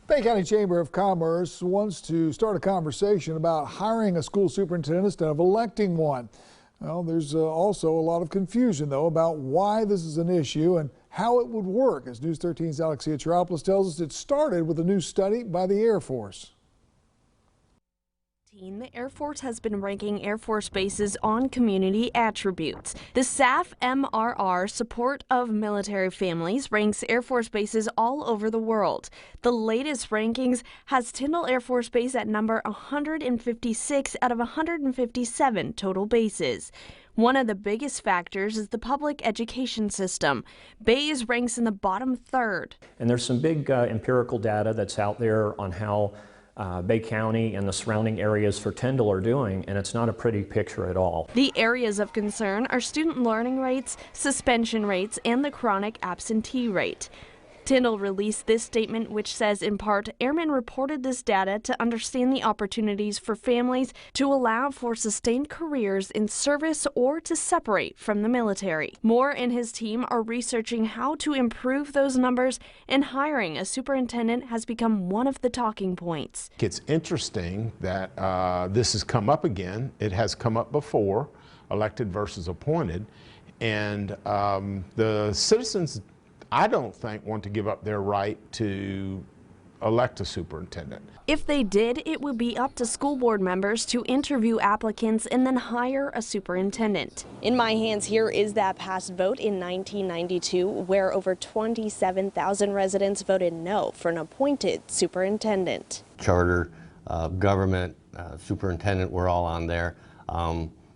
Bay County Chamber of Commerce wants to start a conversation about hiring a school superintendent instead of electing one. Well, there's also a lot of confusion, though, about why this is an issue and how it would work. As News 13's Alexia Chiropoulos tells us, it started with a new study by the Air Force. The Air Force has been ranking Air Force bases on community attributes. The SAF MRR Support of Military Families ranks Air Force bases all over the world. The latest rankings has Tyndall Air Force Base at number 156 out of 157 total bases. One of the biggest factors is the public education system. Bayes ranks in the bottom third. And there's some big empirical data that's out there on how Bay County and the surrounding areas for Tyndall are doing, and it's not a pretty picture at all. The areas of concern are student learning rates, suspension rates, and the chronic absentee rate. Tyndall released this statement, which says, in part, airmen reported this data to understand the opportunities for families to allow for sustained careers in service or to separate from the military. Moore and his team are researching how to improve those numbers, and hiring a superintendent has become one of the talking points. It's interesting that this has come up again. It has come up before, elected versus appointed, and the citizens, I don't think, want to give up their right to elect a superintendent. If they did, it would be up to school board members to interview applicants and then hire a superintendent. In my hands here is that past vote in 1992, where over 27,000 residents voted no for an appointed superintendent. Charter, government, superintendent, we're all on there.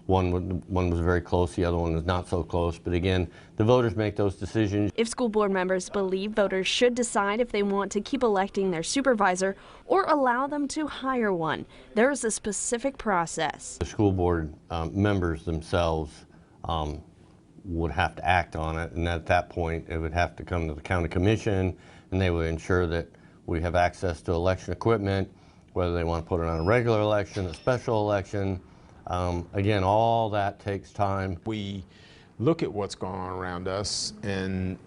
One was very close, the other one was not so close. But again, the voters make those decisions. If school board members believe voters should decide if they want to keep electing their supervisor or allow them to hire one, there is a specific process. The school board members themselves would have to act on it, and at that point it would have to come to the county commission, and they would ensure that we have access to election equipment, whether they want to put it on a regular election, a special election. Again, all that takes time. We look at what's going on around us and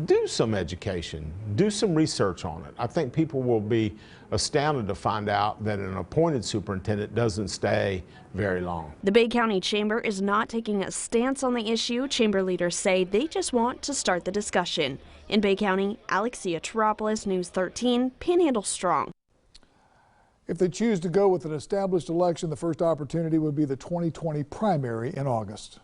do some education, do some research on it. I think people will be astounded to find out that an appointed superintendent doesn't stay very long. The Bay County Chamber is not taking a stance on the issue. Chamber leaders say they just want to start the discussion. In Bay County, Alexia Chiropoulos, News 13, Panhandle Strong. If they choose to go with an established election, the first opportunity would be the 2020 primary in August.